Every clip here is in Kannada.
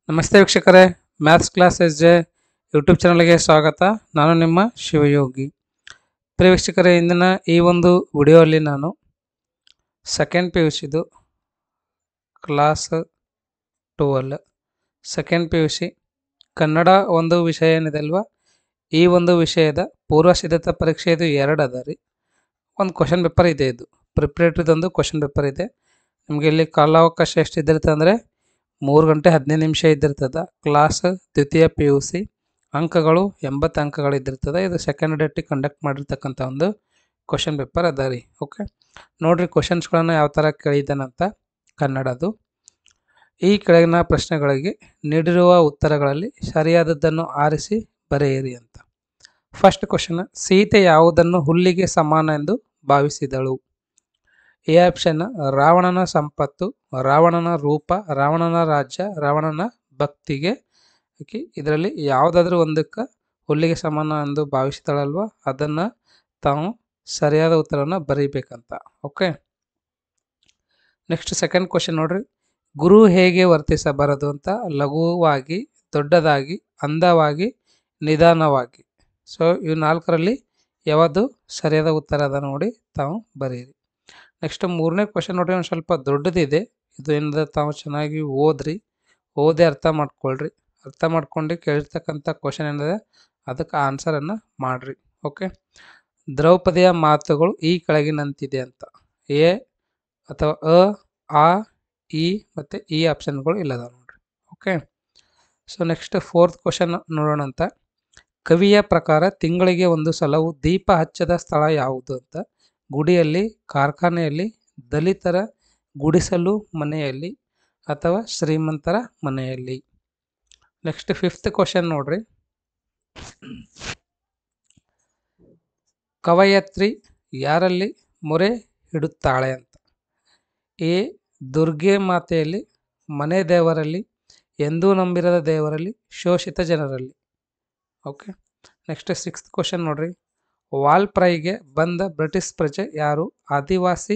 ನಮಸ್ತೆ ವೀಕ್ಷಕರೇ, maths class S J YouTube ಚಾನಲ್ಗೆ ಸ್ವಾಗತ. ನಾನು ನಿಮ್ಮ ಶಿವಯೋಗಿ. ಪ್ರಿಯ ವೀಕ್ಷಕರೇ, ಇಂದಿನ ಈ ಒಂದು ವಿಡಿಯೋಲ್ಲಿ ನಾನು ಸೆಕೆಂಡ್ ಪಿ ಯು ಸಿದು class 12 second P U C Kannada ಒಂದು ವಿಷಯ ಏನಿದೆ ಅಲ್ವಾ, ಈ ಒಂದು ವಿಷಯದ ಪೂರ್ವ ಸಿದ್ಧತಾ ಪರೀಕ್ಷೆ ಇದು 2 ಅದ ರೀ. ಒಂದು ಕ್ವಶನ್ ಪೇಪರ್ ಇದೆ, ಇದು ಪ್ರಿಪ್ರೇಟ್ರಿದೊಂದು ಕ್ವಶನ್ ಪೇಪರ್ ಇದೆ. ನಿಮಗೆ ಇಲ್ಲಿ ಕಾಲಾವಕಾಶ ಎಷ್ಟು ಇದ್ದಿರುತ್ತೆ ಅಂದರೆ 3 ಗಂಟೆ 15 ನಿಮಿಷ ಇದ್ದಿರ್ತದೆ. ಕ್ಲಾಸ್ ದ್ವಿತೀಯ ಪಿ ಯು ಸಿ, ಅಂಕಗಳು 80 ಅಂಕಗಳು ಇದ್ದಿರ್ತದೆ. ಇದು ಸೆಕೆಂಡ್ ಡೇಟಿಗೆ ಕಂಡಕ್ಟ್ ಮಾಡಿರ್ತಕ್ಕಂಥ ಒಂದು ಕ್ವಶನ್ ಪೇಪರ್ ಅದ ರೀ. ಓಕೆ, ನೋಡಿರಿ ಕ್ವಶನ್ಸ್ಗಳನ್ನು ಯಾವ ಥರ ಕೇಳಿದ್ದಾನಂತ. ಕನ್ನಡದು ಈ ಕೆಳಗಿನ ಪ್ರಶ್ನೆಗಳಿಗೆ ನೀಡಿರುವ ಉತ್ತರಗಳಲ್ಲಿ ಸರಿಯಾದದ್ದನ್ನು ಆರಿಸಿ ಬರೆಯಿರಿ ಅಂತ. ಫಸ್ಟ್ ಕ್ವಶನ್, ಸೀತೆ ಯಾವುದನ್ನು ಹುಲ್ಲಿಗೆ ಸಮಾನ ಎಂದು ಭಾವಿಸಿದಳು? ಎ ಆಪ್ಷನ್ ರಾವಣನ ಸಂಪತ್ತು, ರಾವಣನ ರೂಪ, ರಾವಣನ ರಾಜ್ಯ, ರಾವಣನ ಭಕ್ತಿಗೆ. ಇದರಲ್ಲಿ ಯಾವುದಾದ್ರೂ ಒಂದಕ್ಕೆ ಹುಲ್ಲಿಗೆ ಸಮಾನ ಎಂದು ಭಾವಿಸಿದಳಲ್ವ, ಅದನ್ನು ತಾವು ಸರಿಯಾದ ಉತ್ತರವನ್ನು ಬರೀಬೇಕಂತ. ಓಕೆ, ನೆಕ್ಸ್ಟ್ ಸೆಕೆಂಡ್ ಕ್ವಶನ್ ನೋಡ್ರಿ. ಗುರು ಹೇಗೆ ವರ್ತಿಸಬಾರದು ಅಂತ? ಲಘುವಾಗಿ, ದೊಡ್ಡದಾಗಿ, ಅಂದವಾಗಿ, ನಿಧಾನವಾಗಿ. ಸೊ ಇವು 4ರಲ್ಲಿ ಯಾವುದು ಸರಿಯಾದ ಉತ್ತರ ಅದ ನೋಡಿ ತಾವು ಬರೀರಿ. ನೆಕ್ಸ್ಟ್ ಮೂರನೇ ಕ್ವಶನ್ ನೋಡ್ರಿ, ಒಂದು ಸ್ವಲ್ಪ ದೊಡ್ಡದಿದೆ. ಇದು ಏನಿದೆ ತಾವು ಚೆನ್ನಾಗಿ ಓದಿ ಅರ್ಥ ಮಾಡ್ಕೊಳ್ರಿ. ಅರ್ಥ ಮಾಡ್ಕೊಂಡು ಕೇಳಿರ್ತಕ್ಕಂಥ ಕ್ವಶನ್ ಏನಿದೆ ಅದಕ್ಕೆ ಆನ್ಸರನ್ನು ಮಾಡಿರಿ. ಓಕೆ, ದ್ರೌಪದಿಯ ಮಾತುಗಳು ಈ ಕೆಳಗಿನಂತಿದೆ ಅಂತ. ಎ ಅಥವಾ ಅ, ಆ, ಇ ಮತ್ತು ಈ ಆಪ್ಷನ್ಗಳು ಇಲ್ಲದ ನೋಡ್ರಿ. Okay, so next fourth question ನೋಡೋಣ ಅಂತ. ಕವಿಯ ಪ್ರಕಾರ ತಿಂಗಳಿಗೆ ಒಂದು ಸಲವು ದೀಪ ಹಚ್ಚದ ಸ್ಥಳ ಯಾವುದು ಅಂತ? ಗುಡಿಯಲ್ಲಿ, ಕಾರ್ಖಾನೆಯಲ್ಲಿ, ದಲಿತರ ಗುಡಿಸಲು ಮನೆಯಲ್ಲಿ ಅಥವಾ ಶ್ರೀಮಂತರ ಮನೆಯಲ್ಲಿ. ನೆಕ್ಸ್ಟ್ ಫಿಫ್ತ್ ಕ್ವಶನ್ ನೋಡ್ರಿ. ಕವಯತ್ರಿ ಯಾರಲ್ಲಿ ಮೊರೆ ಇಡುತ್ತಾಳೆ ಅಂತ? ಎ ದುರ್ಗೆ ಮಾತೆಯಲ್ಲಿ, ಮನೆ ದೇವರಲ್ಲಿ, ಎಂದೂ ನಂಬಿರದ ದೇವರಲ್ಲಿ, ಶೋಷಿತ ಜನರಲ್ಲಿ. ಓಕೆ, ನೆಕ್ಸ್ಟ್ ಸಿಕ್ಸ್ತ್ ಕ್ವಶನ್ ನೋಡ್ರಿ. ವಾಲ್ಪ್ರೈಗೆ ಬಂದ ಬ್ರಿಟಿಷ್ ಪ್ರಜೆ ಯಾರು? ಆದಿವಾಸಿ,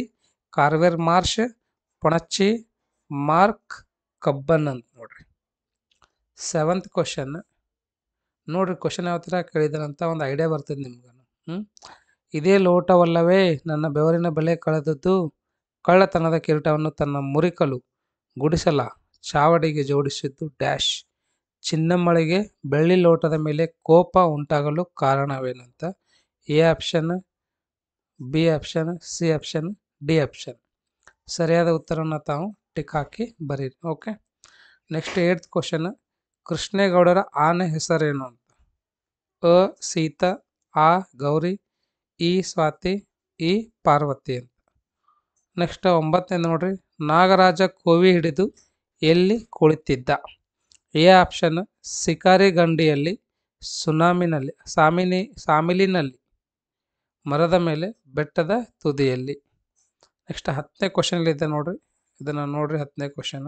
ಕಾರ್ವೆರ್ ಮಾರ್ಷ್, ಪೊಣಚ್ಚಿ, ಮಾರ್ಕ್ ಕಬ್ಬನ್ ಅಂತ ನೋಡ್ರಿ. ಸೆವೆಂತ್ ಕ್ವಶನ್ ನೋಡ್ರಿ. ಕ್ವಶನ್ ಯಾವ ಥರ ಕೇಳಿದಾರಂತ ಒಂದು ಐಡಿಯಾ ಬರ್ತದೆ ನಿಮ್ಗೆ. ಇದೇ ಲೋಟವಲ್ಲವೇ ನನ್ನ ಬೆವರಿನ ಬೆಲೆ ಕಳೆದದ್ದು, ಕಳ್ಳತನದ ಕಿರೀಟವನ್ನು ತನ್ನ ಮುರಿಕಲು ಗುಡಿಸಲ ಚಾವಡಿಗೆ ಜೋಡಿಸಿದ್ದು ಡ್ಯಾಶ್. ಚಿನ್ನಮ್ಮಳಿಗೆ ಬೆಳ್ಳಿ ಲೋಟದ ಮೇಲೆ ಕೋಪ ಉಂಟಾಗಲು ಕಾರಣವೇನಂತ? A option, B option, C option, D option. ಸರಿಯಾದ ಉತ್ತರವನ್ನು ತಾವು ಟಿಕ್ ಹಾಕಿ ಬರೀರಿ. Okay, next eighth question. ಕೃಷ್ಣೇಗೌಡರ ಆನೆ ಹೆಸರೇನು ಅಂತ? ಅ ಸೀತಾ, ಆ ಗೌರಿ, ಇ ಸ್ವಾತಿ, ಇ ಪಾರ್ವತಿ ಅಂತ. ನೆಕ್ಸ್ಟ್ 9ನೇದು ನೋಡ್ರಿ. ನಾಗರಾಜ ಕೋವಿ ಹಿಡಿದು ಎಲ್ಲಿ ಕುಳಿತಿದ್ದ? ಎ ಆಪ್ಷನ್ ಶಿಕಾರಿ ಗಂಡಿಯಲ್ಲಿ, ಸುನಾಮಿನಲ್ಲಿ, ಸಾಮಿಲಿನಲ್ಲಿ, ಮರದ ಮೇಲೆ, ಬೆಟ್ಟದ ತುದಿಯಲ್ಲಿ. ನೆಕ್ಸ್ಟ್ 10ನೇ ಕ್ವಶನ್ ಇದೆ ನೋಡ್ರಿ. ಇದನ್ನು ನೋಡ್ರಿ. 10ನೇ ಕ್ವಶನ್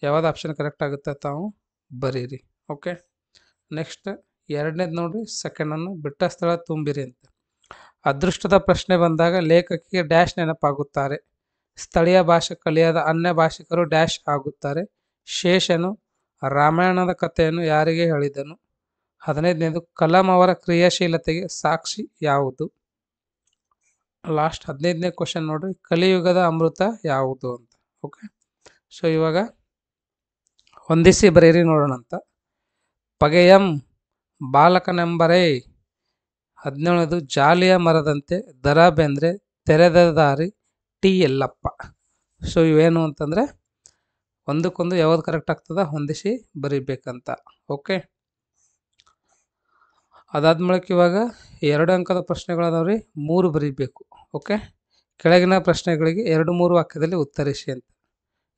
ಯಾವ್ದು ಆಪ್ಷನ್ ಕರೆಕ್ಟ್ ಆಗುತ್ತೆ ತಾವು ಬರೀರಿ. ಓಕೆ, ನೆಕ್ಸ್ಟ್ 2ನೇದು ನೋಡ್ರಿ. ಸೆಕೆಂಡನ್ನು ಬಿಟ್ಟ ಸ್ಥಳ ತುಂಬಿರಿ ಅಂತ. ಅದೃಷ್ಟದ ಪ್ರಶ್ನೆ ಬಂದಾಗ ಲೇಖಕಿಗೆ ಡ್ಯಾಶ್ ನೆನಪಾಗುತ್ತಾರೆ? ಸ್ಥಳೀಯ ಭಾಷೆ ಕಲಿಯದ ಅನ್ಯ ಭಾಷಿಕರು ಡ್ಯಾಶ್ ಆಗುತ್ತಾರೆ. ಶೇಷನು ರಾಮಾಯಣದ ಕಥೆಯನ್ನು ಯಾರಿಗೆ ಹೇಳಿದನು? 15ನೇದು ಕಲಾಂ ಅವರ ಕ್ರಿಯಾಶೀಲತೆಗೆ ಸಾಕ್ಷಿ ಯಾವುದು? ಲಾಸ್ಟ್ 15ನೇ ಕ್ವಶನ್ ನೋಡ್ರಿ. ಕಲಿಯುಗದ ಅಮೃತ ಯಾವುದು ಅಂತ. ಓಕೆ, ಸೊ ಇವಾಗ ಹೊಂದಿಸಿ ಬರೀರಿ ನೋಡೋಣ ಅಂತ. ಪಗೆಯಂ ಬಾಲಕನೆಂಬರೇ. 17ನೇದು ಜಾಲಿಯ ಮರದಂತೆ, ದರ ಬೇಂದ್ರೆ, ತೆರೆದ ದಾರಿ, ಟಿ ಯಲ್ಲಪ್ಪ. ಸೊ ಇವೇನು ಅಂತಂದರೆ ಒಂದಕ್ಕೊಂದು ಯಾವ್ದು ಕರೆಕ್ಟ್ ಆಗ್ತದ ಹೊಂದಿಸಿ ಬರೀಬೇಕಂತ. ಓಕೆ, ಅದಾದ್ಮೇಲೆ ಇವಾಗ 2 ಅಂಕದ ಪ್ರಶ್ನೆಗಳದಾವ್ರಿ, 3 ಬರೀಬೇಕು. ಓಕೆ, ಕೆಳಗಿನ ಪ್ರಶ್ನೆಗಳಿಗೆ 2-3 ವಾಕ್ಯದಲ್ಲಿ ಉತ್ತರಿಸಿ ಅಂತ.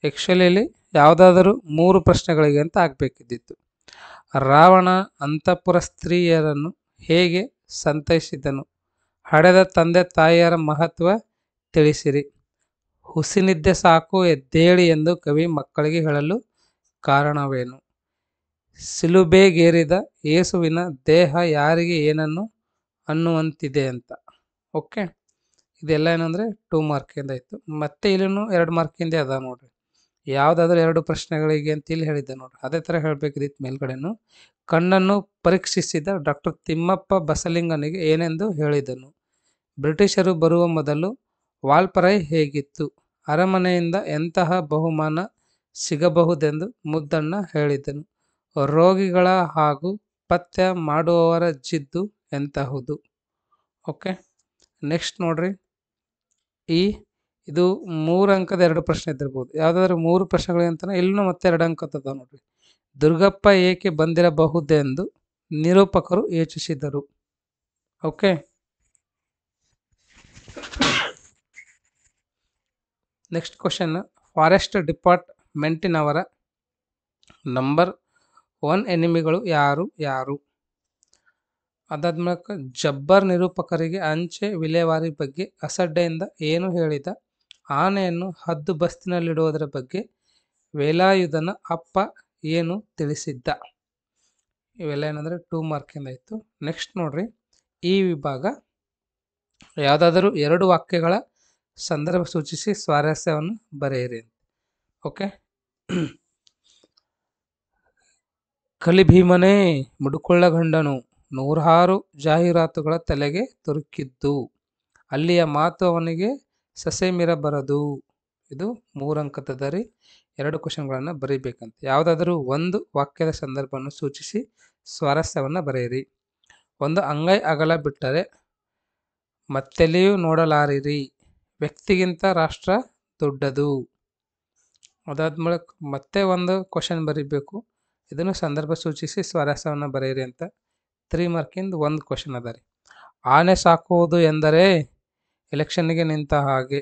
ಆ್ಯಕ್ಚುಲಿ ಇಲ್ಲಿ ಯಾವುದಾದರೂ 3 ಪ್ರಶ್ನೆಗಳಿಗೆ ಅಂತ ಆಗಬೇಕಿದ್ದಿತ್ತು. ರಾವಣ ಅಂತಃಪುರ ಸ್ತ್ರೀಯರನ್ನು ಹೇಗೆ ಸಂತೈಸಿದನು? ಹಡೆದ ತಂದೆ ತಾಯಿಯರ ಮಹತ್ವ ತಿಳಿಸಿರಿ. ಹುಸಿನಿದ್ದೆ ಸಾಕು ಎದ್ದೇಳಿ ಎಂದು ಕವಿ ಮಕ್ಕಳಿಗೆ ಹೇಳಲು ಕಾರಣವೇನು? ಸಿಲುಬೆಗೇರಿದ ಯೇಸುವಿನ ದೇಹ ಯಾರಿಗೆ ಏನನ್ನು ಅನ್ನುವಂತಿದೆ ಅಂತ. ಓಕೆ, ಇದೆಲ್ಲ ಏನಂದರೆ 2 ಮಾರ್ಕಿಂದ ಆಯಿತು. ಮತ್ತೆ ಇಲ್ಲೂ 2 ಮಾರ್ಕಿಂದ ಅದ ನೋಡ್ರಿ. ಯಾವುದಾದ್ರೂ 2 ಪ್ರಶ್ನೆಗಳಿಗೆ ಅಂತ ಇಲ್ಲಿ ಹೇಳಿದ್ದೆ ನೋಡ್ರಿ, ಅದೇ ಥರ ಹೇಳಬೇಕಿದ್ದಿತ್ತು ಮೇಲ್ಗಡೆನು. ಕಣ್ಣನ್ನು ಪರೀಕ್ಷಿಸಿದ ಡಾಕ್ಟರ್ ತಿಮ್ಮಪ್ಪ ಬಸಲಿಂಗನಿಗೆ ಏನೆಂದು ಹೇಳಿದನು? ಬ್ರಿಟಿಷರು ಬರುವ ಮೊದಲು ವಾಲ್ಪರೈ ಹೇಗಿತ್ತು? ಅರಮನೆಯಿಂದ ಎಂತಹ ಬಹುಮಾನ ಸಿಗಬಹುದೆಂದು ಮುದ್ದಣ್ಣ ಹೇಳಿದನು? ರೋಗಿಗಳ ಹಾಗೂ ಪಥ್ಯ ಮಾಡುವವರ ಜಿದ್ದು ಎಂತಹುದು? ಓಕೆ, ನೆಕ್ಸ್ಟ್ ನೋಡ್ರಿ, ಇದು 3 ಅಂಕದ 2 ಪ್ರಶ್ನೆ ಇದ್ದಿರ್ಬೋದು. ಯಾವುದಾದ್ರೂ 3 ಪ್ರಶ್ನೆಗಳಿಗಂತ ಇಲ್ಲೂ ಮತ್ತೆ 2 ಅಂಕದ ನೋಡ್ರಿ. ದುರ್ಗಪ್ಪ ಏಕೆ ಬಂದಿರಬಹುದೆಂದು ನಿರೂಪಕರು ಯೋಚಿಸಿದರು? ಓಕೆ, ನೆಕ್ಸ್ಟ್ ಕ್ವಶನ್, ಫಾರೆಸ್ಟ್ ಡಿಪಾರ್ಟ್ಮೆಂಟಿನವರ ನಂಬರ್ 1 ಎನಿಮಿಗಳು ಯಾರು ಯಾರು? ಅದಾದ್ಮೇಲೆ ಜಬ್ಬರ್ ನಿರೂಪಕರಿಗೆ ಅಂಚೆ ವಿಲೇವಾರಿ ಬಗ್ಗೆ ಅಸಡ್ಡೆಯಿಂದ ಏನು ಹೇಳಿದ? ಆನೆಯನ್ನು ಹದ್ದು ಬಸ್ತಿನಲ್ಲಿಡುವುದರ ಬಗ್ಗೆ ವೇಲಾಯುಧನ ಅಪ್ಪ ಏನು ತಿಳಿಸಿದ್ದ? ಇವೆಲ್ಲ ಏನಂದರೆ 2 ಮಾರ್ಕಿಂದ ಆಯಿತು. ನೆಕ್ಸ್ಟ್ ನೋಡ್ರಿ, ಈ ವಿಭಾಗ ಯಾವುದಾದರೂ 2 ವಾಕ್ಯಗಳ ಸಂದರ್ಭ ಸೂಚಿಸಿ ಸ್ವಾರಸ್ಯವನ್ನು ಬರೆಯಿರಿ. ಓಕೆ, ಕಲಿಭೀಮನೇ ಮುಡುಕೊಳ್ಳ ಗಂಡನು 106 ಜಾಹೀರಾತುಗಳ ತಲೆಗೆ ತುರುಕಿದ್ದು, ಅಲ್ಲಿಯ ಮಾತು ಅವನಿಗೆ ಸಸೆಮಿರಬರದು. ಇದು 3 ಅಂಕದ ರೀ. 2 ಕ್ವಶನ್ಗಳನ್ನು ಬರೀಬೇಕಂತ. ಯಾವುದಾದರೂ 1 ವಾಕ್ಯದ ಸಂದರ್ಭವನ್ನು ಸೂಚಿಸಿ ಸ್ವಾರಸ್ಯವನ್ನು ಬರೆಯಿರಿ. 1 ಅಂಗೈ ಅಗಲ ಬಿಟ್ಟರೆ ಮತ್ತೆಲ್ಲಿಯೂ ನೋಡಲಾರಿರಿ, ವ್ಯಕ್ತಿಗಿಂತ ರಾಷ್ಟ್ರ ದೊಡ್ಡದು. ಅದಾದ್ಮೇಲೆ ಮತ್ತೆ 1 ಕ್ವಶನ್ ಬರೀಬೇಕು, ಇದನ್ನು ಸಂದರ್ಭ ಸೂಚಿಸಿ ಸ್ವಾರಸ್ಯವನ್ನು ಬರೆಯಿರಿ ಅಂತ. 3 ಮಾರ್ಕಿಂದ 1 ಕ್ವಶನ್ ಅದ ರೀ. ಆನೆ ಸಾಕುವುದು ಎಂದರೆ ಎಲೆಕ್ಷನ್ಗೆ ನಿಂತ ಹಾಗೆ,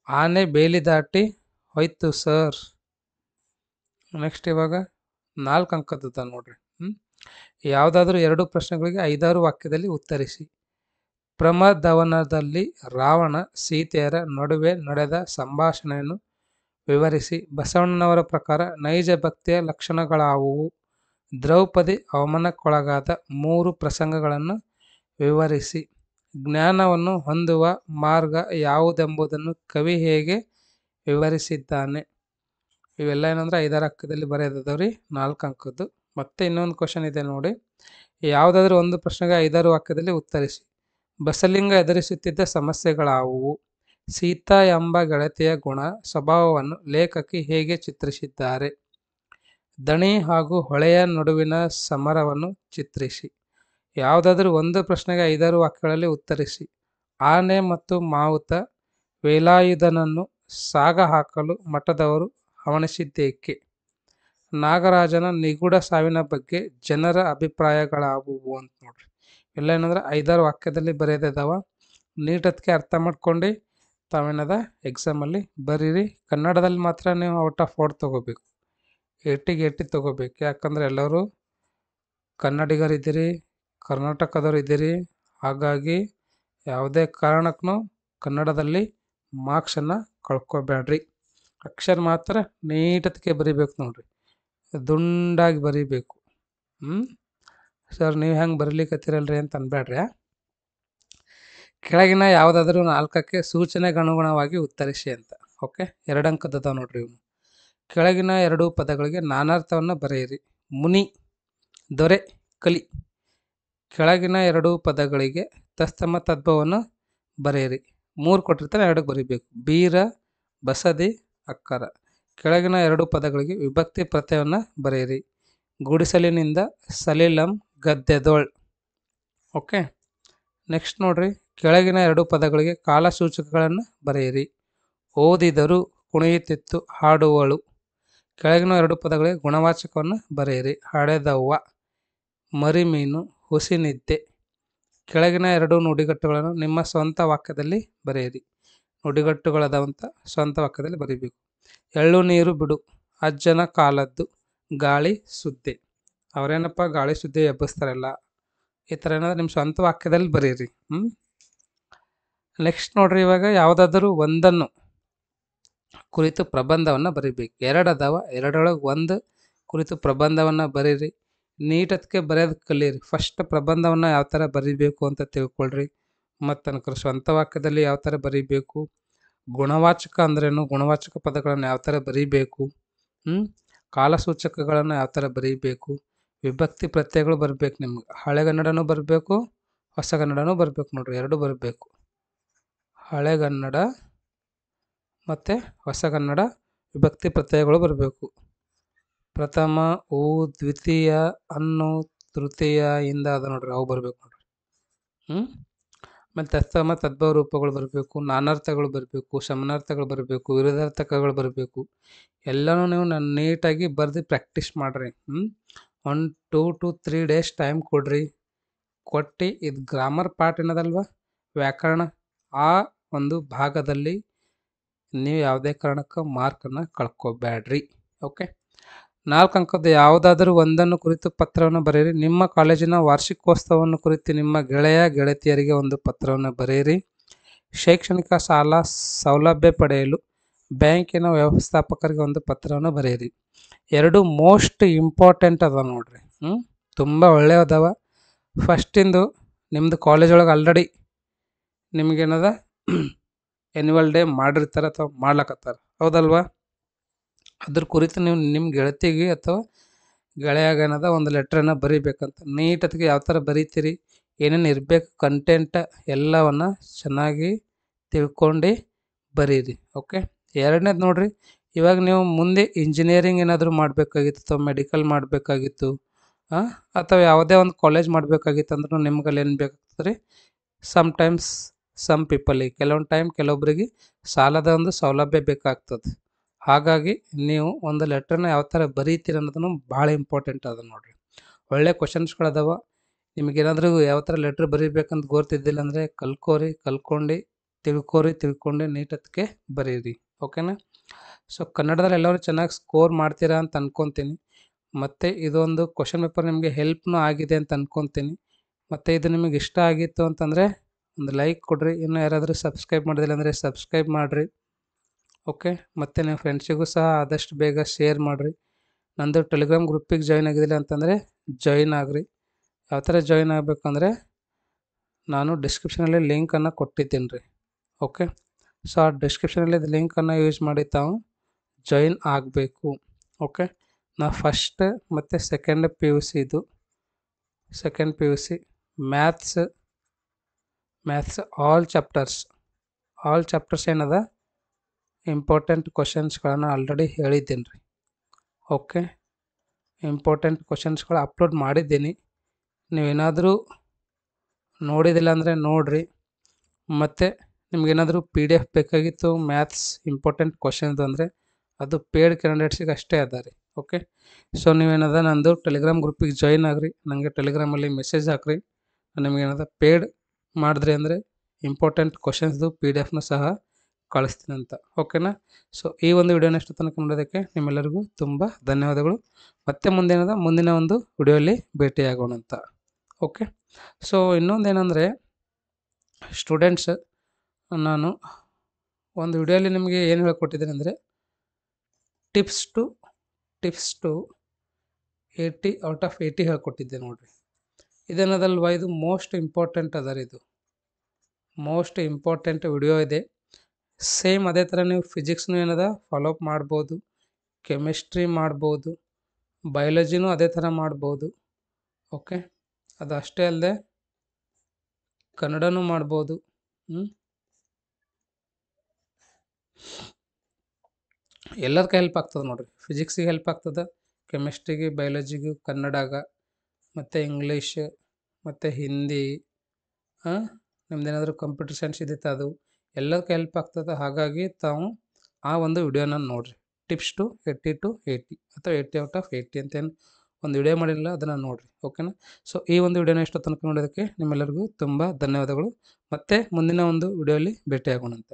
ಆನೆ ಬೇಲಿ ದಾಟಿ ಹೋಯ್ತು ಸರ್. ನೆಕ್ಸ್ಟ್ ಇವಾಗ 4 ಅಂಕದ ನೋಡ್ರಿ. ಯಾವುದಾದ್ರೂ 2 ಪ್ರಶ್ನೆಗಳಿಗೆ 5-6 ವಾಕ್ಯದಲ್ಲಿ ಉತ್ತರಿಸಿ. ಪ್ರಮದವನದಲ್ಲಿ ರಾವಣ ಸೀತೆಯರ ನಡುವೆ ನಡೆದ ಸಂಭಾಷಣೆಯನ್ನು ವಿವರಿಸಿ. ಬಸವಣ್ಣನವರ ಪ್ರಕಾರ ನೈಜ ಭಕ್ತಿಯ ಲಕ್ಷಣಗಳಾವುವು? ದ್ರೌಪದಿ ಅವಮಾನಕ್ಕೊಳಗಾದ 3 ಪ್ರಸಂಗಗಳನ್ನು ವಿವರಿಸಿ. ಜ್ಞಾನವನ್ನು ಹೊಂದುವ ಮಾರ್ಗ ಯಾವುದೆಂಬುದನ್ನು ಕವಿ ಹೇಗೆ ವಿವರಿಸಿದ್ದಾನೆ? ಇವೆಲ್ಲ ಏನಂದ್ರೆ 5-6 ಅಂಕದಲ್ಲಿ ಬರೆಯೋದವ್ರಿ, 4 ಅಂಕದ್ದು. ಮತ್ತೆ ಇನ್ನೊಂದು ಕ್ವಶನ್ ಇದೆ ನೋಡಿ, ಯಾವುದಾದ್ರೂ 1 ಪ್ರಶ್ನೆಗೆ 5-6 ವಾಕ್ಯದಲ್ಲಿ ಉತ್ತರಿಸಿ. ಬಸಲಿಂಗ ಎದುರಿಸುತ್ತಿದ್ದ ಸಮಸ್ಯೆಗಳಾವುವು? ಸೀತಾ ಎಂಬ ಗೆಳತಿಯ ಗುಣ ಸ್ವಭಾವವನ್ನು ಲೇಖಕಿ ಹೇಗೆ ಚಿತ್ರಿಸಿದ್ದಾರೆ? ದಣಿ ಹಾಗೂ ಹೊಳೆಯ ನಡುವಿನ ಸಮರವನ್ನು ಚಿತ್ರಿಸಿ. ಯಾವುದಾದ್ರೂ 1 ಪ್ರಶ್ನೆಗೆ 5-6 ವಾಕ್ಯಗಳಲ್ಲಿ ಉತ್ತರಿಸಿ. ಆನೆ ಮತ್ತು ಮಾವುತ ವೇಲಾಯುಧನನ್ನು ಸಾಗ ಹಾಕಲು ಮಠದವರು ಹವಣಿಸಿದ್ದೇಕೆ? ನಾಗರಾಜನ ನಿಗೂಢ ಸಾವಿನ ಬಗ್ಗೆ ಜನರ ಅಭಿಪ್ರಾಯಗಳಾವುವು ಅಂತ ನೋಡ್ರಿ. ಎಲ್ಲ ಏನಂದ್ರೆ 5-6 ವಾಕ್ಯದಲ್ಲಿ ಬರೆಯೋದಿದಾವ. ನೀಟತ್ಗೆ ಅರ್ಥ ಮಾಡ್ಕೊಂಡು ತಾವೇನದ ಎಕ್ಸಾಮಲ್ಲಿ ಬರೀರಿ. ಕನ್ನಡದಲ್ಲಿ ಮಾತ್ರ ನೀವು ಔಟ್ ಆಫ್ 4 ತೊಗೋಬೇಕು, 80ಗೆ 80 ತೊಗೋಬೇಕು. ಯಾಕಂದರೆ ಎಲ್ಲರೂ ಕನ್ನಡಿಗರಿದ್ದೀರಿ, ಕರ್ನಾಟಕದವ್ರು ಇದ್ದೀರಿ. ಹಾಗಾಗಿ ಯಾವುದೇ ಕಾರಣಕ್ಕೂ ಕನ್ನಡದಲ್ಲಿ ಮಾರ್ಕ್ಸನ್ನು ಕಳ್ಕೊಬೇಡ್ರಿ. ಅಕ್ಷರ ಮಾತ್ರ ನೀಟತ್ಗೆ ಬರಿಬೇಕು ನೋಡ್ರಿ, ದುಂಡಾಗಿ ಬರಿಬೇಕು. ಸರ್ ನೀವು ಹೆಂಗೆ ಬರೀಲಿಕ್ಕತ್ತಿರಲ್ರಿ ಅಂತ ಅನ್ಬೇಡ್ರಿ. ಕೆಳಗಿನ ಯಾವುದಾದ್ರೂ 4ಕ್ಕೆ ಸೂಚನೆಗೆ ಅನುಗುಣವಾಗಿ ಉತ್ತರಿಸಿ ಅಂತ. ಓಕೆ, 2 ಅಂಕದ ನೋಡ್ರಿ ಇವನು. ಕೆಳಗಿನ 2 ಪದಗಳಿಗೆ ನಾನಾರ್ಥವನ್ನು ಬರೆಯಿರಿ. ಮುನಿ, ದೊರೆ, ಕಲಿ. ಕೆಳಗಿನ 2 ಪದಗಳಿಗೆ ತತ್ಸಮ ತದ್ಭವವನ್ನು ಬರೆಯಿರಿ. 3 ಕೊಟ್ಟಿರ್ತಾರೆ, 2ಕ್ಕೆ ಬರೀಬೇಕು. ಬೀರ, ಬಸದಿ, ಅಕ್ಕರ. ಕೆಳಗಿನ 2 ಪದಗಳಿಗೆ ವಿಭಕ್ತಿ ಪ್ರತ್ಯಯವನ್ನು ಬರೆಯಿರಿ. ಗುಡಿಸಲಿನಿಂದ ಸಲಿಲಂ ಗದ್ದೆದೋಳ್. ಓಕೆ, ನೆಕ್ಸ್ಟ್ ನೋಡ್ರಿ, ಕೆಳಗಿನ 2 ಪದಗಳಿಗೆ ಕಾಲಸೂಚಕಗಳನ್ನು ಬರೆಯಿರಿ. ಓದಿದರು, ಕುಣಿಯುತ್ತಿತ್ತು, ಹಾಡುವಳು. ಕೆಳಗಿನ 2 ಪದಗಳಿಗೆ ಗುಣವಾಚಕವನ್ನು ಬರೆಯಿರಿ. ಹಡೆದವ್ವ, ಮರಿಮೀನು, ಹುಸಿನಿದ್ದೆ. ಕೆಳಗಿನ 2 ನುಡಿಗಟ್ಟುಗಳನ್ನು ನಿಮ್ಮ ಸ್ವಂತ ವಾಕ್ಯದಲ್ಲಿ ಬರೆಯಿರಿ. ನುಡಿಗಟ್ಟುಗಳದಾವಂತ ಸ್ವಂತ ವಾಕ್ಯದಲ್ಲಿ ಬರೀಬೇಕು. ಎಳ್ಳು ನೀರು ಬಿಡು, ಅಜ್ಜನ ಕಾಲದ್ದು, ಗಾಳಿ ಸುದ್ದಿ. ಅವರೇನಪ್ಪ ಗಾಳಿ ಸುದ್ದಿ ಎಬ್ಬಿಸ್ತಾರಲ್ಲ, ಈ ಥರ ಏನಾದ್ರು ನಿಮ್ಮ ಸ್ವಂತ ವಾಕ್ಯದಲ್ಲಿ ಬರೀರಿ. ನೆಕ್ಸ್ಟ್ ನೋಡ್ರಿ, ಇವಾಗ ಯಾವುದಾದ್ರೂ ಒಂದನ್ನು ಕುರಿತು ಪ್ರಬಂಧವನ್ನು ಬರೀಬೇಕು. 2 ಅದಾವ, 2ರೊಳಗೆ 1 ಕುರಿತು ಪ್ರಬಂಧವನ್ನು ಬರೀರಿ. ನೀಟತ್ಗೆ ಬರೆಯೋದು ಕಲೀರಿ. ಫಸ್ಟ್ ಪ್ರಬಂಧವನ್ನು ಯಾವ ಥರ ಬರೀಬೇಕು ಅಂತ ತಿಳ್ಕೊಳ್ರಿ. ಮತ್ತು ಅನ್ಕರ ಸ್ವಂತ ವಾಕ್ಯದಲ್ಲಿ ಯಾವ ಥರ ಬರೀಬೇಕು, ಗುಣವಾಚಕ ಅಂದ್ರೇನು, ಗುಣವಾಚಕ ಪದಗಳನ್ನು ಯಾವ ಥರ ಬರೀಬೇಕು, ಕಾಲಸೂಚಕಗಳನ್ನು ಯಾವ ಥರ ಬರೀಬೇಕು, ವಿಭಕ್ತಿ ಪ್ರತ್ಯಯಗಳು ಬರಬೇಕು. ನಿಮ್ಗೆ ಹಳೆಗನ್ನಡನೂ ಬರಬೇಕು, ಹೊಸಗನ್ನಡನೂ ಬರಬೇಕು ನೋಡ್ರಿ, ಎರಡು ಬರಬೇಕು. ಹಳೆಗನ್ನಡ ಮತ್ತು ಹೊಸಗನ್ನಡ ವಿಭಕ್ತಿ ಪ್ರತ್ಯಯಗಳು ಬರಬೇಕು. ಪ್ರಥಮ, ಉ, ದ್ವಿತೀಯ, ಅನ್ನು, ತೃತೀಯ, ಇಂದ ಅದ ನೋಡ್ರಿ, ಅವು ಬರಬೇಕು ನೋಡ್ರಿ. ಮತ್ತು ತತ್ಸಮ ತದ್ಭವ ರೂಪಗಳು ಬರಬೇಕು, ನಾನಾರ್ಥಗಳು ಬರಬೇಕು, ಶಮನಾರ್ಥಗಳು ಬರಬೇಕು, ವಿರುದ್ಧಾರ್ಥಕಗಳು ಬರಬೇಕು. ಎಲ್ಲನೂ ನೀವು ನೀಟಾಗಿ ಬರೆದು ಪ್ರಾಕ್ಟೀಸ್ ಮಾಡಿರಿ. 1 2 to 3 days ಟೈಮ್ ಕೊಡ್ರಿ. ಕೊಟ್ಟು ಇದು ಗ್ರಾಮರ್ ಪಾರ್ಟ್ ಏನದಲ್ವ, ವ್ಯಾಕರಣ, ಆ ಒಂದು ಭಾಗದಲ್ಲಿ ನೀವು ಯಾವುದೇ ಕಾರಣಕ್ಕೆ ಮಾರ್ಕನ್ನು ಕಳ್ಕೊಬೇಡ್ರಿ. ಓಕೆ. 4 ಅಂಕದ ಯಾವುದಾದರೂ ಒಂದನ್ನು ಕುರಿತು ಪತ್ರವನ್ನು ಬರೆಯಿರಿ. ನಿಮ್ಮ ಕಾಲೇಜಿನ ವಾರ್ಷಿಕೋತ್ಸವವನ್ನು ಕುರಿತು ನಿಮ್ಮ ಗೆಳೆಯ ಗೆಳತಿಯರಿಗೆ ಒಂದು ಪತ್ರವನ್ನು ಬರೆಯಿರಿ. ಶೈಕ್ಷಣಿಕ ಸಾಲ ಸೌಲಭ್ಯ ಪಡೆಯಲು ಬ್ಯಾಂಕಿನ ವ್ಯವಸ್ಥಾಪಕರಿಗೆ ಒಂದು ಪತ್ರವನ್ನು ಬರೆಯಿರಿ. 2 ಮೋಸ್ಟ್ ಇಂಪಾರ್ಟೆಂಟ್ ಅದ ನೋಡ್ರಿ, ತುಂಬ ಒಳ್ಳೆಯದವ. ಫಸ್ಟಿಂದು ನಿಮ್ಮದು ಕಾಲೇಜ್ ಒಳಗೆ ಆಲ್ರೆಡಿ ನಿಮಗೇನದ ಆ್ಯನ್ಯುವಲ್ ಡೇ ಮಾಡಿರ್ತಾರೆ ಅಥವಾ ಮಾಡ್ಲಕತ್ತಾರೆ, ಹೌದಲ್ವಾ? ಅದ್ರ ಕುರಿತು ನೀವು ನಿಮ್ಮ ಗೆಳತಿಗೆ ಅಥವಾ ಗೆಳೆಯಾಗೇನದ ಒಂದು ಲೆಟ್ರನ್ನು ಬರೀಬೇಕಂತ. ನೀಟತ್ತಿಗೆ ಯಾವ ಥರ ಬರೀತೀರಿ, ಏನೇನು ಇರಬೇಕು ಕಂಟೆಂಟ್ ಎಲ್ಲವನ್ನು ಚೆನ್ನಾಗಿ ತಿಳ್ಕೊಂಡು ಬರೀರಿ. ಓಕೆ. 2ನೇದು ನೋಡಿರಿ, ಇವಾಗ ನೀವು ಮುಂದೆ ಇಂಜಿನಿಯರಿಂಗ್ ಏನಾದರೂ ಮಾಡಬೇಕಾಗಿತ್ತು ಅಥವಾ ಮೆಡಿಕಲ್ ಮಾಡಬೇಕಾಗಿತ್ತು ಅಥವಾ ಯಾವುದೇ ಒಂದು ಕಾಲೇಜ್ ಮಾಡಬೇಕಾಗಿತ್ತು ಅಂದ್ರೂ ನಿಮ್ಗಲ್ಲಿ ಏನು ಬೇಕಾಗ್ತದೆ ರೀ, ಸಮ್ಟೈಮ್ಸ್ ಸಮ್ ಪೀಪಲಿಗೆ ಕೆಲವೊಂದು ಟೈಮ್ ಕೆಲವೊಬ್ಬರಿಗೆ ಸಾಲದ ಒಂದು ಸೌಲಭ್ಯ ಬೇಕಾಗ್ತದೆ. ಹಾಗಾಗಿ ನೀವು ಒಂದು ಲೆಟ್ರನ್ನ ಯಾವ ಥರ ಬರೀತೀರಿ ಅನ್ನೋದನ್ನು ಭಾಳ ಇಂಪಾರ್ಟೆಂಟ್ ಅದ ನೋಡಿರಿ. ಒಳ್ಳೆ ಕ್ವಶನ್ಸ್ಗಳದಾವ. ನಿಮಗೇನಾದರೂ ಯಾವ ಥರ ಲೆಟ್ರ್ ಬರೀಬೇಕಂತ ಗೊತ್ತಿದ್ದಿಲ್ಲ ಅಂದರೆ ಕಲ್ತ್ಕೊಂಡು ತಿಳ್ಕೊಂಡು ನೀಟತ್ತಿಗೆ ಬರೀರಿ. ಓಕೆನಾ? ಸೊ ಕನ್ನಡದಲ್ಲಿ ಎಲ್ಲರೂ ಚೆನ್ನಾಗಿ ಸ್ಕೋರ್ ಮಾಡ್ತೀರಾ ಅಂತ ಅಂದ್ಕೊತೀನಿ. ಮತ್ತು ಇದೊಂದು ಕ್ವಶನ್ ಪೇಪರ್ ನಿಮಗೆ ಹೆಲ್ಪ್ನೂ ಆಗಿದೆ ಅಂತ ಅಂದ್ಕೊತೀನಿ. ಮತ್ತು ಇದು ನಿಮಗೆ ಇಷ್ಟ ಆಗಿತ್ತು ಅಂತಂದರೆ ಒಂದು ಲೈಕ್ ಕೊಡಿರಿ. ಇನ್ನೂ ಯಾರಾದರೂ ಸಬ್ಸ್ಕ್ರೈಬ್ ಮಾಡಿದಿಲ್ಲ ಅಂದರೆ ಸಬ್ಸ್ಕ್ರೈಬ್ ಮಾಡಿರಿ. ಓಕೆ. ಮತ್ತು ನಿಮ್ಮ ಫ್ರೆಂಡ್ಸಿಗೂ ಸಹ ಆದಷ್ಟು ಬೇಗ ಶೇರ್ ಮಾಡಿರಿ. ನಂದು ಟೆಲಿಗ್ರಾಮ್ ಗ್ರೂಪಿಗೆ ಜಾಯ್ನ್ ಆಗಿದ್ದಿಲ್ಲ ಅಂತಂದರೆ ಜಾಯ್ನ್ ಆಗಿರಿ. ಯಾವ ಥರ ಜಾಯ್ನ್ ಆಗಬೇಕಂದ್ರೆ ನಾನು ಡಿಸ್ಕ್ರಿಪ್ಷನಲ್ಲಿ ಲಿಂಕನ್ನು ಕೊಟ್ಟಿದ್ದೀನಿ ರೀ. ಓಕೆ. ಸೊ ಆ ಡಿಸ್ಕ್ರಿಪ್ಷನಲ್ಲಿ ಲಿಂಕನ್ನು ಯೂಸ್ ಮಾಡಿ ತಾವು ಜಾಯ್ನ್ ಆಗಬೇಕು. ಓಕೆ. ನಾ ಫಸ್ಟ್ ಮತ್ತು ಸೆಕೆಂಡ್ ಪಿ ಯು ಸಿ ಇದು second P U C maths all chapters ಏನದ ಇಂಪಾರ್ಟೆಂಟ್ ಕ್ವಶನ್ಸ್ಗಳನ್ನು ಆಲ್ರೆಡಿ ಹೇಳಿದ್ದೀನಿ ರೀ. ಓಕೆ. ಇಂಪಾರ್ಟೆಂಟ್ ಕ್ವಶನ್ಸ್ಗಳು ಅಪ್ಲೋಡ್ ಮಾಡಿದ್ದೀನಿ. ನೀವೇನಾದರೂ ನೋಡಿದಿಲ್ಲ ಅಂದರೆ ನೋಡಿರಿ. ಮತ್ತು ನಿಮಗೇನಾದರೂ PDF ಬೇಕಾಗಿತ್ತು ಮ್ಯಾಥ್ಸ್ ಇಂಪಾರ್ಟೆಂಟ್ ಕ್ವಶನ್ದು ಅಂದರೆ ಅದು ಪೇಯ್ಡ್ ಕ್ಯಾಂಡಿಡೇಟ್ಸಿಗೆ ಅಷ್ಟೇ ಅದ ರೀ. ಓಕೆ. ಸೊ ನೀವೇನದ ನಂದು ಟೆಲಿಗ್ರಾಮ್ ಗ್ರೂಪಿಗೆ ಜಾಯ್ನ್ ಆಗಿರಿ. ನನಗೆ ಟೆಲಿಗ್ರಾಮಲ್ಲಿ ಮೆಸೇಜ್ ಹಾಕಿರಿ. ನಿಮಗೇನದ ಪೇಯ್ಡ್ ಮಾಡಿದ್ರಿ ಅಂದರೆ ಇಂಪಾರ್ಟೆಂಟ್ ಕ್ವಶನ್ಸ್ದು PDF ಸಹ ಕಳಿಸ್ತೀನಿ ಅಂತ. ಓಕೆನಾ? ಸೊ ಈ ಒಂದು ವಿಡಿಯೋನ ಎಷ್ಟು ತನಕ ನೋಡೋದಕ್ಕೆ ನಿಮ್ಮೆಲ್ಲರಿಗೂ ತುಂಬ ಧನ್ಯವಾದಗಳು. ಮತ್ತೆ ಮುಂದಿನ ಒಂದು ವಿಡಿಯೋಲಿ ಭೇಟಿಯಾಗೋಣ ಅಂತ. ಓಕೆ. ಸೊ ಇನ್ನೊಂದೇನೆಂದರೆ ಸ್ಟೂಡೆಂಟ್ಸ್, ನಾನು ಒಂದು ವಿಡಿಯೋಲಿ ನಿಮಗೆ ಏನು ಹೇಳ್ಕೊಟ್ಟಿದ್ದೀನಿ ಅಂದರೆ ಟಿಪ್ಸ್ ಟು 80 ಔಟ್ ಆಫ್ 80 ಹೇಳ್ಕೊಟ್ಟಿದ್ದೆ ನೋಡಿರಿ. ಇದೇನದಲ್ವ, ಇದು ಮೋಸ್ಟ್ ಇಂಪಾರ್ಟೆಂಟ್ ಅದ ರೀ. ಇದು ಮೋಸ್ಟ್ ಇಂಪಾರ್ಟೆಂಟ್ ವಿಡಿಯೋ ಇದೆ. ಸೇಮ್ ಅದೇ ಥರ ನೀವು ಫಿಸಿಕ್ಸ್ನೂ ಏನದ ಫಾಲೋ ಅಪ್ ಮಾಡ್ಬೋದು, ಕೆಮಿಸ್ಟ್ರಿ ಮಾಡ್ಬೋದು, ಬಯಾಲಜಿನೂ ಅದೇ ಥರ ಮಾಡ್ಬೋದು. ಓಕೆ. ಅದು ಅಷ್ಟೇ ಅಲ್ಲದೆ ಕನ್ನಡನೂ ಮಾಡ್ಬೋದು. ಎಲ್ಲದಕ್ಕೆ ಹೆಲ್ಪ್ ಆಗ್ತದೆ ನೋಡಿರಿ. ಫಿಸಿಕ್ಸಿಗೆ ಹೆಲ್ಪ್ ಆಗ್ತದೆ, ಕೆಮಿಸ್ಟ್ರಿಗೆ, ಬಯಾಲಜಿಗೂ, ಕನ್ನಡಾಗ, ಮತ್ತು ಇಂಗ್ಲೀಷ್, ಮತ್ತು ಹಿಂದಿ, ನಿಮ್ದೇನಾದರೂ ಕಂಪ್ಯೂಟರ್ ಸೈನ್ಸ್ ಇದ್ದಿತ್ತು ಅದು ಎಲ್ಲದಕ್ಕೆ ಹೆಲ್ಪ್ ಆಗ್ತದೆ. ಹಾಗಾಗಿ ತಾವು ಆ ಒಂದು ವಿಡಿಯೋನ ನೋಡಿರಿ. ಟಿಪ್ಸ್ ಟು 80 to 80 ಅಥವಾ 80 ಔಟ್ ಆಫ್ 80 ಅಂತೇನು ಒಂದು ವಿಡಿಯೋ ಮಾಡಿರಲಿಲ್ಲ, ಅದನ್ನು ನೋಡಿರಿ. ಓಕೆನಾ? ಸೊ ಈ ಒಂದು ವಿಡಿಯೋನ ಎಷ್ಟು ತನಕ ನೋಡೋದಕ್ಕೆ ನಿಮ್ಮೆಲ್ಲರಿಗೂ ತುಂಬ ಧನ್ಯವಾದಗಳು. ಮತ್ತು ಮುಂದಿನ ಒಂದು ವಿಡಿಯೋಲಿ ಭೇಟಿಯಾಗೋಣ ಅಂತ.